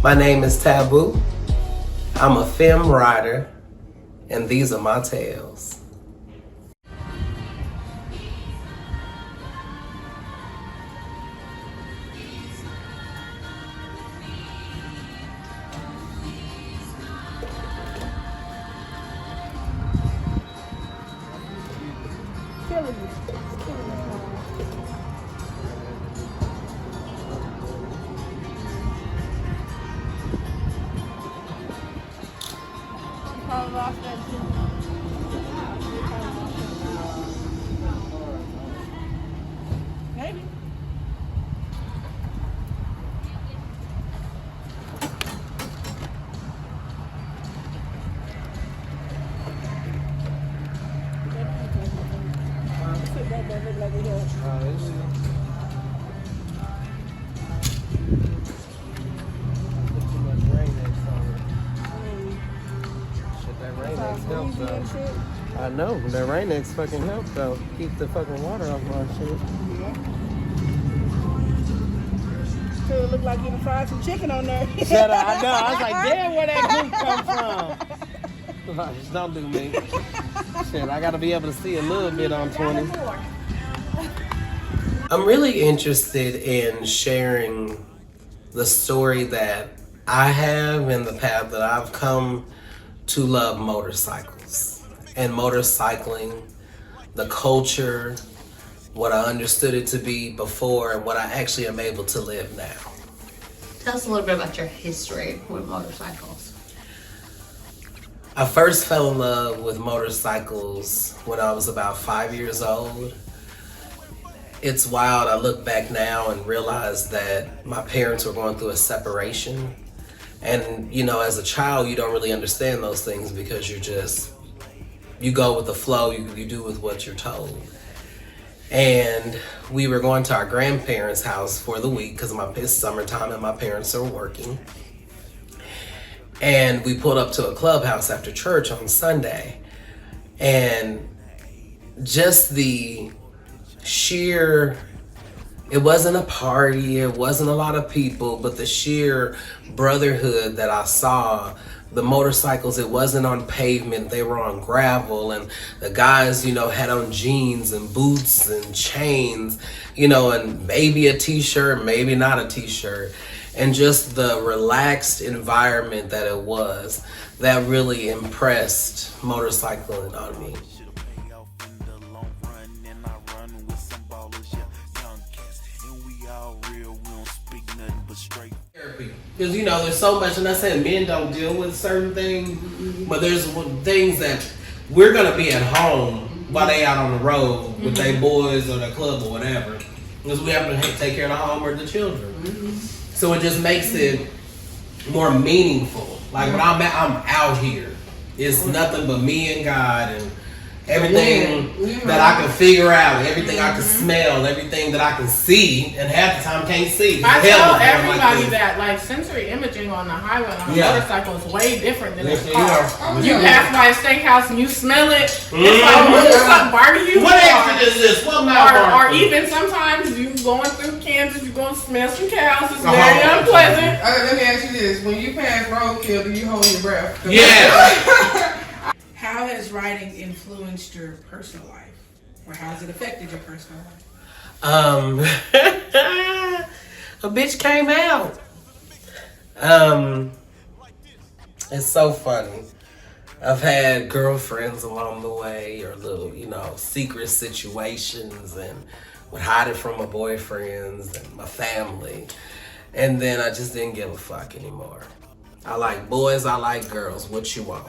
My name is TABU. I'm a Femme writer, and these are my tales. Maybe. I know, that Rain-X fucking helped though. Keep the fucking water off my shit. So it looked like you done fried some chicken on there. Shut up, I know. I was like, damn, where that goop come from? Just don't do me. Shit, I gotta be able to see a little bit on 20. I'm really interested in sharing the story that I have and the path that I've come to love motorcycles and motorcycling, the culture, what I understood it to be before, and what I actually am able to live now. Tell us a little bit about your history with motorcycles. I first fell in love with motorcycles when I was about 5 years old. It's wild, I look back now and realize that my parents were going through a separation. And you know, as a child, you don't really understand those things because you go with the flow, you do with what you're told. And we were going to our grandparents' house for the week because it's summertime and my parents are working. And we pulled up to a clubhouse after church on Sunday. And just the sheer, it wasn't a party, it wasn't a lot of people, but the sheer brotherhood that I saw. The motorcycles, it wasn't on pavement, they were on gravel, and the guys, you know, had on jeans and boots and chains, you know, and maybe a t-shirt, maybe not a t-shirt. And just the relaxed environment that it was, that really impressed motorcycling on me. Because, you know, there's so much, and I said men don't deal with certain things, but there's things that we're going to be at home while they out on the road with their boys or their club or whatever, because we have to take care of the home or the children. So it just makes it more meaningful. Like when I'm out here, it's nothing but me and God and everything that I can figure out, everything I can smell, everything that I can see, and half the time can't see. I tell everybody that like sensory imaging on the highway on a motorcycle is way different than a car. You pass by a steakhouse and you smell it. It's like, what's up, barbecue? What exit is this? What or even sometimes you going through Kansas, you going to smell some cows. It's very unpleasant. Let me ask you this: when you pass roadkill, do you hold your breath? Yeah. How has writing influenced your personal life? Or how has it affected your personal life? A bitch came out. It's so funny. I've had girlfriends along the way, or little, you know, secret situations, and would hide it from my boyfriends and my family. And then I just didn't give a fuck anymore. I like boys, I like girls, what you want?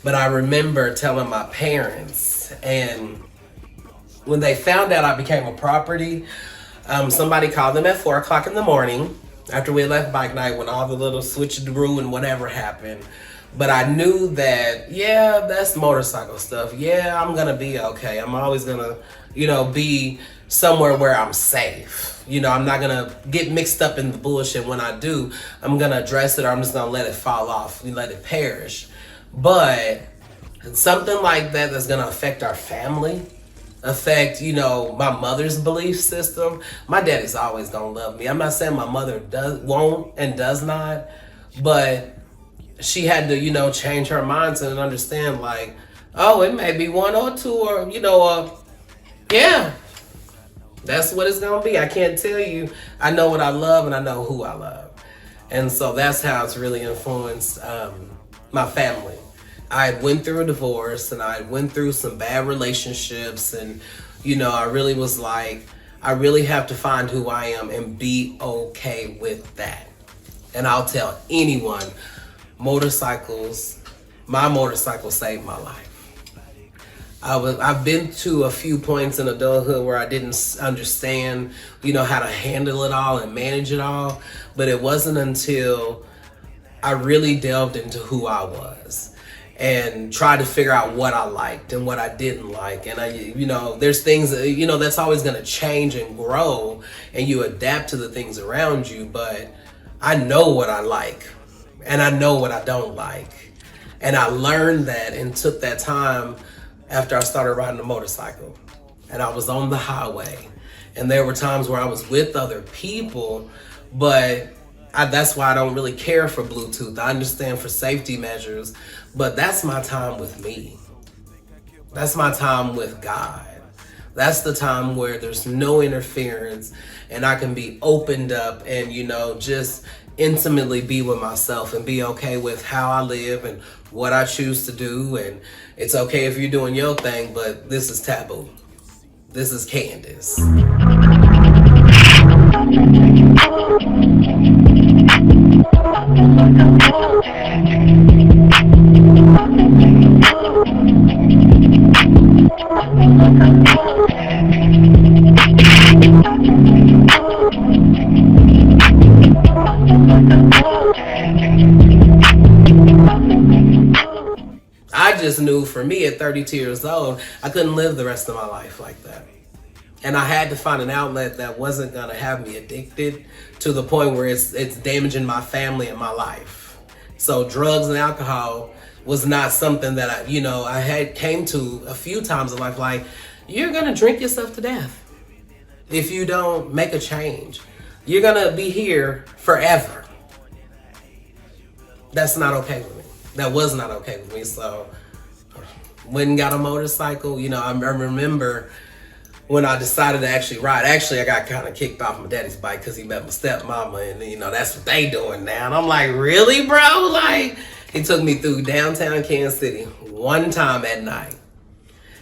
But I remember telling my parents, and when they found out I became a property, somebody called them at 4 o'clock in the morning after we left bike night when all the little switcheroo and whatever happened. But I knew that, yeah, that's motorcycle stuff. Yeah, I'm gonna be okay. I'm always gonna, you know, be somewhere where I'm safe. You know, I'm not gonna get mixed up in the bullshit. When I do, I'm gonna address it, or I'm just gonna let it fall off and let it perish. But something like that that's gonna affect our family, affect, my mother's belief system, my daddy's always gonna love me. I'm not saying my mother won't and does not, but she had to, change her mindset and understand, like, oh, it may be one or two, or, yeah, that's what it's gonna be. I can't tell you. I know what I love and I know who I love. And so that's how it's really influenced my family. I went through a divorce and I went through some bad relationships, and I really was like, I really have to find who I am and be okay with that. And I'll tell anyone, my motorcycle saved my life. I've been to a few points in adulthood where I didn't understand, how to handle it all and manage it all. But it wasn't until I really delved into who I was and tried to figure out what I liked and what I didn't like. And there's things that, that's always going to change and grow, and you adapt to the things around you. But I know what I like and I know what I don't like. And I learned that and took that time after I started riding a motorcycle. And I was on the highway, and there were times where I was with other people, but that's why I don't really care for Bluetooth. I understand for safety measures, but that's my time with me. That's my time with God. That's the time where there's no interference and I can be opened up and, just intimately be with myself and be okay with how I live and what I choose to do. And it's okay if you're doing your thing, but this is Taboo. This is Candice. I just knew for me at 32 years old, I couldn't live the rest of my life like that. And I had to find an outlet that wasn't gonna have me addicted to the point where it's damaging my family and my life. So drugs and alcohol was not something that I had came to a few times in life. Like, you're gonna drink yourself to death if you don't make a change. You're gonna be here forever. That's not okay with me. That was not okay with me. So went and got a motorcycle. I remember when I decided to actually ride. Actually, I got kind of kicked off my daddy's bike because he met my stepmama, and that's what they doing now. And I'm like, really, bro? Like, he took me through downtown Kansas City one time at night.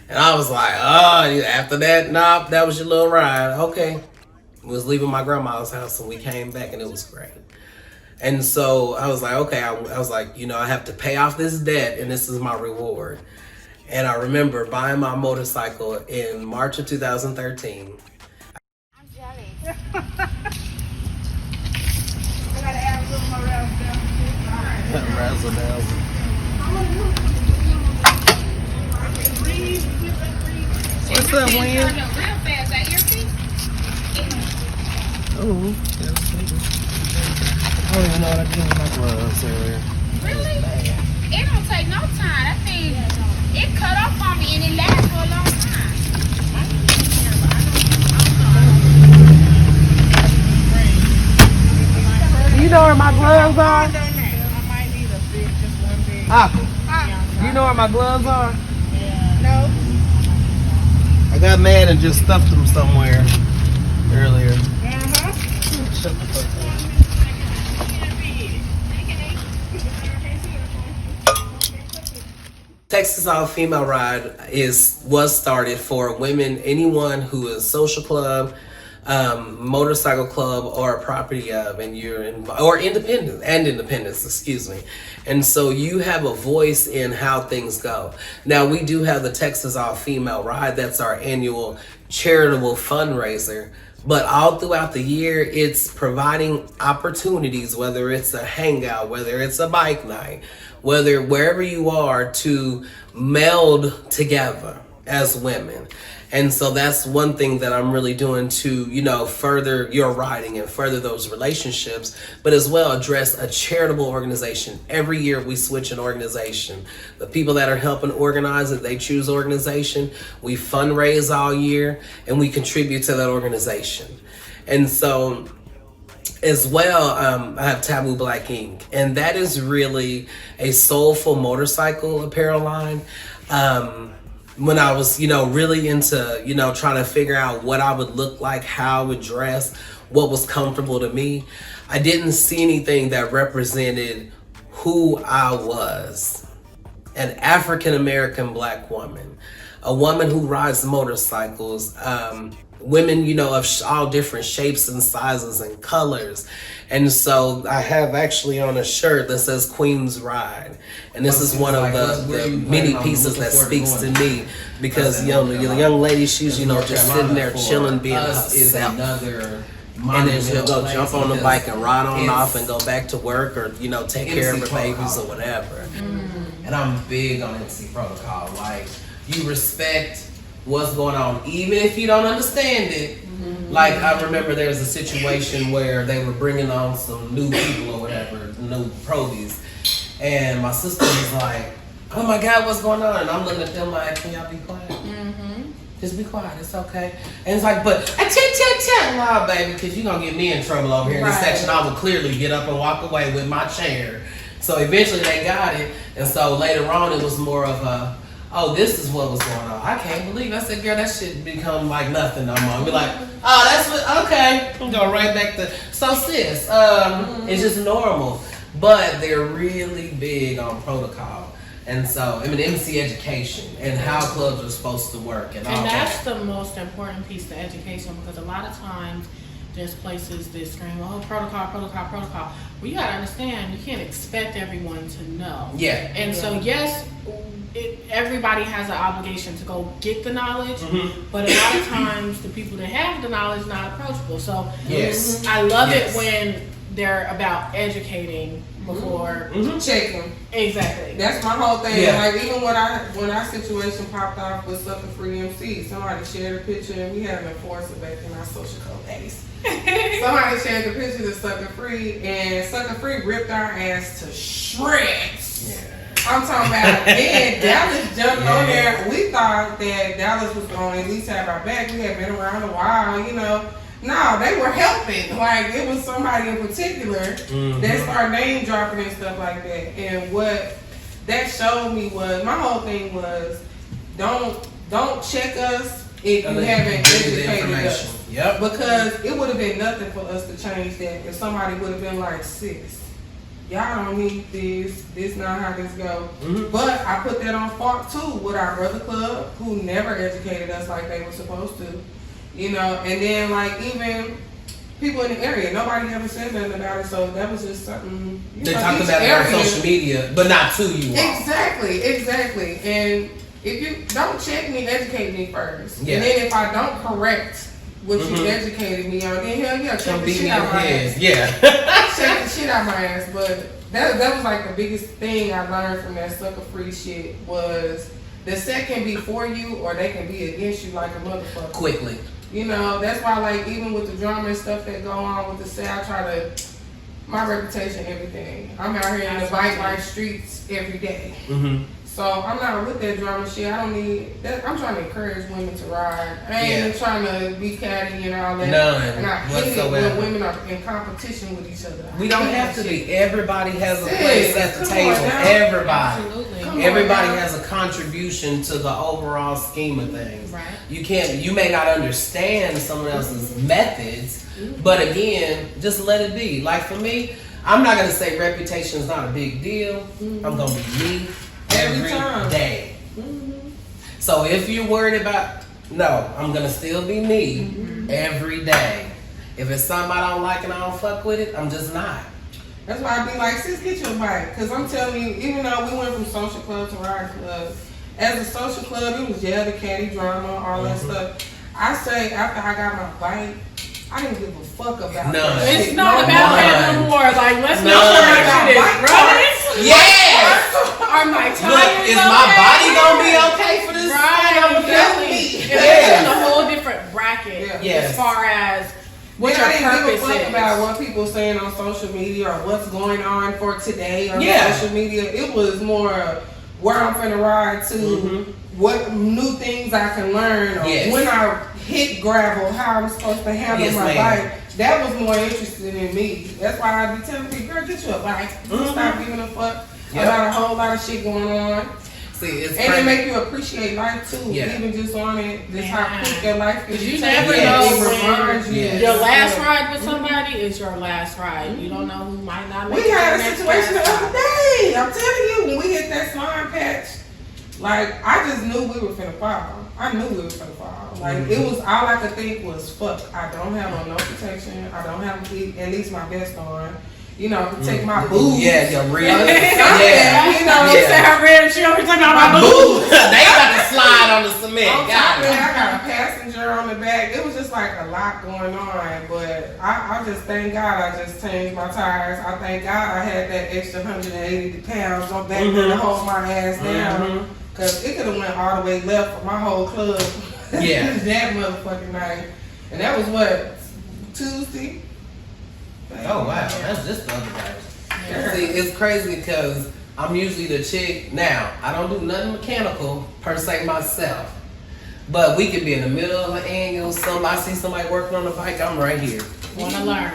And I was like, oh, after that, nah, that was your little ride. Okay. We was leaving my grandma's house and we came back and it was great. And so I was like, okay, I was like, I have to pay off this debt and this is my reward. And I remember buying my motorcycle in March of 2013. I'm jealous. I gotta add a little more razzle dazzle. What's up, Wayne? Real fast, that earpiece? Oh, I don't even know what I did with my gloves earlier. Really? It don't take no time. That thing, it cut off on me and it lasts for a long time. Do you know where my gloves are? I might need a big, just one big. Do you know where my gloves are? No. I got mad and just stuffed them somewhere earlier. Shut the fuck up. Texas All Female Ride was started for women, anyone who is social club, motorcycle club, or a property of, and you're independence, excuse me. And so you have a voice in how things go. Now we do have the Texas All Female Ride. That's our annual charitable fundraiser. But all throughout the year, it's providing opportunities, whether it's a hangout, whether it's a bike night, wherever you are, to meld together as women. And so that's one thing that I'm really doing to, you know, further your writing and further those relationships, but as well address a charitable organization. Every year we switch an organization. The people that are helping organize it, they choose organization. We fundraise all year and we contribute to that organization. And so as well, I have TABU Black Ink, and that is really a soulful motorcycle apparel line. When I was, you know, really into, you know, trying to figure out what I would look like, how I would dress, what was comfortable to me, I didn't see anything that represented who I was. An African-American Black woman, a woman who rides motorcycles, women, you know, of all different shapes and sizes and colors. And so I have actually on a shirt that says Queen's Ride. And this is one of the many pieces that speaks to me, because, you know, the young lady, she's, you know, just sitting there chilling, being herself. And then she'll go jump on the bike and ride on off and go back to work, or, you know, take care of her babies or whatever. And I'm big on MC protocol. Like, you respect what's going on, even if you don't understand it. Like, I remember there was a situation where they were bringing on some new people or whatever, new probies, and my sister was like, "Oh my God, what's going on?" And I'm looking at them like, "Can y'all be quiet? Just be quiet, it's okay." And it's like, "But wow, baby, because you're gonna get me in trouble over here in this section." I would clearly get up and walk away with my chair. So eventually they got it, and so later on it was more of a, "Oh, this is what was going on. I can't believe it." I said, "Girl, that shit become like nothing no more." Be like, "Oh, that's what, okay." I'm going right back to, so sis, it's just normal. But they're really big on protocol. And so, I mean, MC education and how clubs are supposed to work and all And that's that. the most important piece of education, because a lot of times there's places that scream, "Oh, protocol, protocol, protocol." Well, you gotta understand, you can't expect everyone to know. Yeah. And so, yes, everybody has an obligation to go get the knowledge, but a lot of times the people that have the knowledge not approachable. So Yes. I love it when they're about educating before Checking. exactly. That's my whole thing. Yeah. Like, even when our situation popped off with Sucker Free MC, somebody shared a picture, and we had an enforcer back in our social code days. Somebody shared the picture of Sucker Free, and Sucker Free ripped our ass to shreds. Yeah. I'm talking about, then Dallas jumped on there. We thought that Dallas was going to at least have our back. We had been around a while, you know. No, they were helping. Like, it was somebody in particular that started name dropping and stuff like that. And what that showed me was, my whole thing was, don't check us if you haven't educated us. Yep. Because it would have been nothing for us to change that if somebody would have been like, "Sis, y'all don't need this not how this go." But I put that on fault too with our brother club, who never educated us like they were supposed to, you know. And then, like, even people in the area, nobody ever said nothing about it. So that was just something, you They know, talked each about it on area- social media, but not to you all. Exactly. And if you don't check me, educate me first. Yeah. And then if I don't correct what you educated me on, then hell yeah, check Come the beat shit me in out the of my head. ass. Yeah. Check the shit out my ass. But that was like the biggest thing I learned from that Sucker Free shit was the set can be for you or they can be against you like a motherfucker. Quickly. You know, that's why, like, even with the drama and stuff that go on with the set, I try to, my reputation, everything. I'm out here in the bike life streets every day. So I'm not with that drama shit. I don't need that. I'm trying to encourage women to ride. I ain't trying to be catty and all that. None And I hate it when whatsoever. women are in competition with each other. We don't have to be. Everybody has a place at the Come table. on now. Everybody. Absolutely. Come on Everybody now. has a contribution to the overall scheme of things. Right. You may not understand someone else's methods, but again, just let it be. Like for me, I'm not gonna say reputation is not a big deal. I'm gonna be me every time. day. So if you're worried about, no, I'm gonna still be me every day. If it's something I don't like and I don't fuck with it, I'm just not. That's why I be like, "Sis, get your bike." Because I'm telling you, even though we went from social club to ride club, as a social club, it was the caddy drama, all that stuff. I say, after I got my bike, I didn't give a fuck about None. that It's shit. not No about more. that no more. Like, let's make None. sure that shit is Bike running. parts. Yes. Are my tires Look, is okay? my body gonna be okay for this? Right, exactly. Yeah. It's in a whole different bracket Yes. as far as what I your didn't give a purpose fuck is. about what people saying on social media or what's going on for today on Yeah. social media. It was more of where I'm finna ride to, what new things I can learn, or Yes. when I hit gravel, how I'm supposed to handle Yes, my ma'am. bike. That was more interesting in me. That's why I be telling people, girl, get you a bike. Stop giving a fuck about a whole lot of shit going on. See, it's And it crazy. make you appreciate life too, Yeah. even just on it, just how quick your life can You change. never Yes. know It when reminds you. Yes. your last ride with somebody is your last ride. You don't know who might not make We it had to a the next situation the last other ride. day. I'm telling you, when we hit that slime patch, like I just knew we were finna fall. I knew we were finna fall. Like it was all I could think was, fuck. I don't have on no protection. I don't have at least my vest on. You know, protect my boobs. Yeah, your real. Yeah, you know. She said her rib, she always talking about my Boo! boobs. They about to slide on the cement. On top Got of it, it. I got a passenger on the back. It was just like a lot going on, but I just thank God I just changed my tires. I thank God I had that extra 180 pounds on back there to hold my ass down, cause it could have went all the way left for my whole club. Yeah. That motherfucking night, and that was what, Tuesday. Oh wow, that's just the other day. See, it's crazy because I'm usually the chick. Now, I don't do nothing mechanical per se myself, but we could be in the middle of an angle. I see somebody working on the bike. I'm right here. Wanna learn.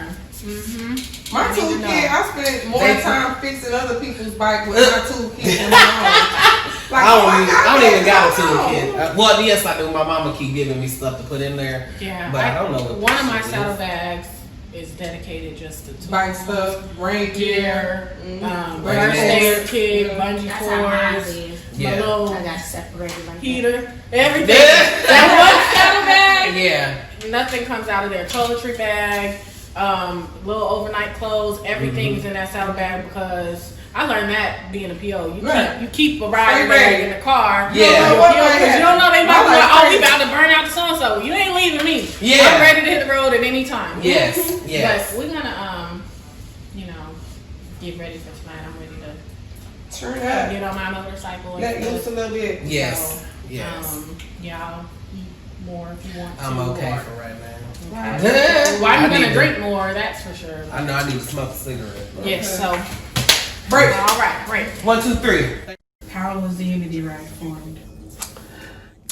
My I need to toolkit, know. I spent more Thank you. time fixing other people's bike with my toolkit than my own. Like, I don't even got a that going on. toolkit. Well, yes, I do. My mama keep giving me stuff to put in there. Yeah, But I don't know what one of my shit is. saddlebags is dedicated just to tools, Bike stuff, rain gear. gear, Rain first gear. aid kit, bungee That's how mine cords, is. Yeah. my little I got separated like that. heater, everything. That one saddlebag, Yeah. nothing comes out of there. Toiletry bag, little overnight clothes, everything's in that saddlebag because I learned that being a PO. You keep a rider bag in the car. Yeah. Because you don't know they might be like, oh, we crazy. about to burn out the so-and-so. You ain't leaving me. Yeah. I'm ready to hit the road at any time. Yes. Yes. But we're gonna, get ready for tonight. I'm ready to Turn up. get on my motorcycle. and Let stuff. loose a little bit. Yes. So, Yes. y'all eat more if you want to. I'm okay or- for right now. Right. Well, I'm I gonna need drink more, that's for sure. I know I need to smoke a cigarette. Yes, so, Break. all right, break. 1, 2, 3. How was the Unity Ride formed?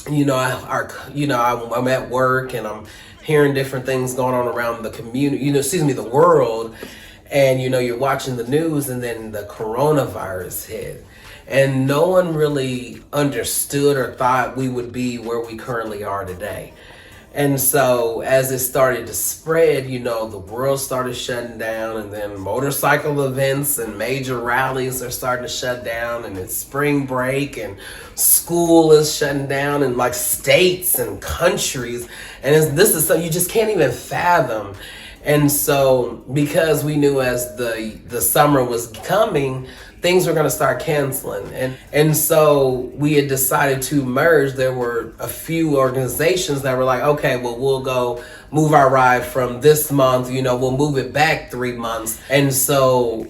I'm at work and I'm hearing different things going on around the community, the world. And, you're watching the news and then the coronavirus hit. And no one really understood or thought we would be where we currently are today. And so as it started to spread, the world started shutting down, and then motorcycle events and major rallies are starting to shut down, and it's spring break and school is shutting down, and like states and countries. And this is something you just can't even fathom. And so because we knew as the summer was coming, things were going to start canceling. And so we had decided to merge. There were a few organizations that were like, okay, well, we'll go move our ride from this month, we'll move it back 3 months. And so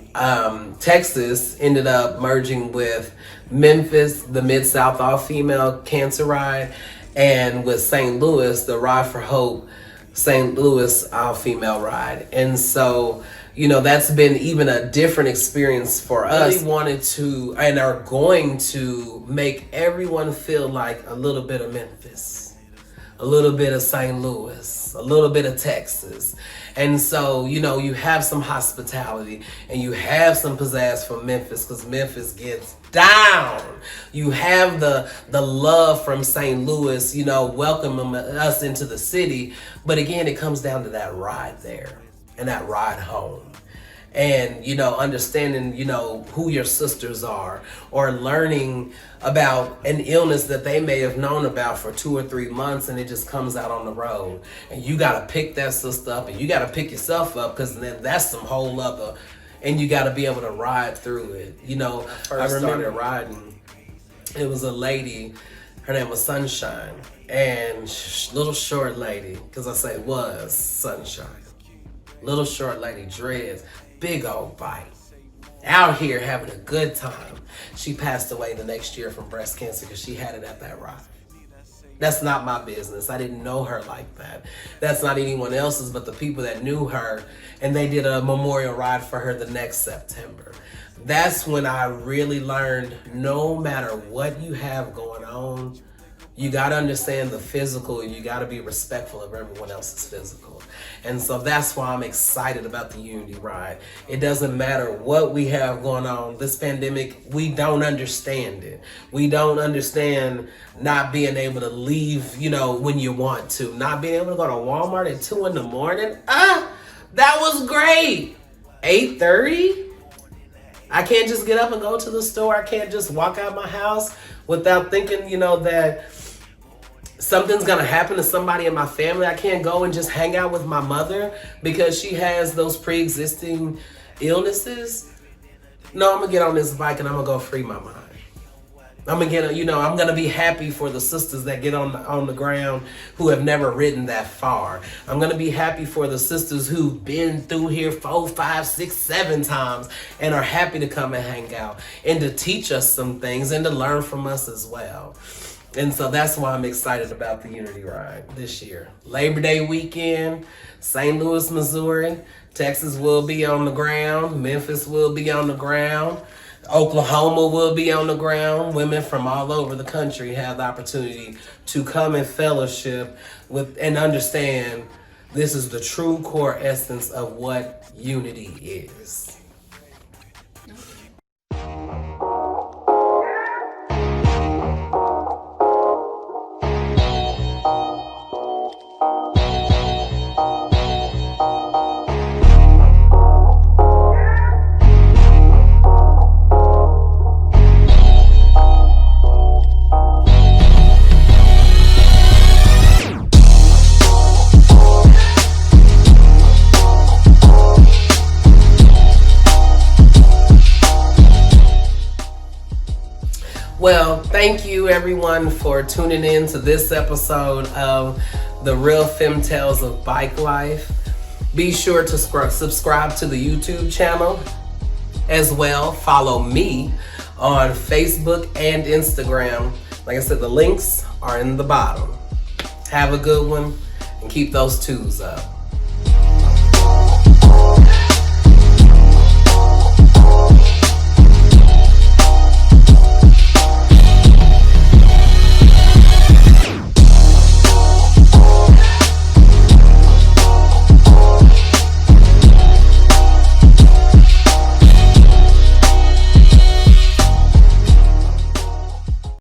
Texas ended up merging with Memphis, the Mid-South All-Female Cancer Ride, and with St. Louis, the Ride for Hope St. Louis All-Female Ride. And so that's been even a different experience for us. We wanted to and are going to make everyone feel like a little bit of Memphis, a little bit of St. Louis, a little bit of Texas. And so, you have some hospitality and you have some pizzazz from Memphis because Memphis gets down. You have the love from St. Louis, welcoming us into the city. But again, it comes down to that ride there and that ride home. And, understanding, who your sisters are, or learning about an illness that they may have known about for 2 or 3 months, and it just comes out on the road. And you got to pick that sister up, and you got to pick yourself up, because then that's some whole other, and you got to be able to ride through it. I remember riding, it was a lady, her name was Sunshine, and little short lady, because I say was Sunshine. Little short lady, dreads, big old bite. out here having a good time. She passed away the next year from breast cancer because she had it at that ride. That's not my business. I didn't know her like that. That's not anyone else's but the people that knew her, and they did a memorial ride for her the next September. That's when I really learned no matter what you have going on, you got to understand the physical, and you got to be respectful of everyone else's physical. And so that's why I'm excited about the Unity Ride. It doesn't matter what we have going on. This pandemic, we don't understand it. We don't understand not being able to leave, when you want to. Not being able to go to Walmart at 2 in the morning. That was great. 8:30? I can't just get up and go to the store. I can't just walk out my house without thinking, that something's gonna happen to somebody in my family. I can't go and just hang out with my mother because she has those pre-existing illnesses. No, I'm gonna get on this bike and I'm gonna go free my mind. I'm gonna get, I'm gonna be happy for the sisters that get on the ground who have never ridden that far. I'm gonna be happy for the sisters who've been through here 4, 5, 6, 7 times and are happy to come and hang out and to teach us some things and to learn from us as well. And so that's why I'm excited about the Unity Ride this year. Labor Day weekend, St. Louis, Missouri. Texas will be on the ground. Memphis will be on the ground. Oklahoma will be on the ground. Women from all over the country have the opportunity to come and fellowship with and understand this is the true core essence of what unity is. Well, thank you everyone for tuning in to this episode of The Real Femme Tales of Bike Life. Be sure to subscribe to the YouTube channel as well. Follow me on Facebook and Instagram. Like I said, the links are in the bottom. Have a good one and keep those twos up.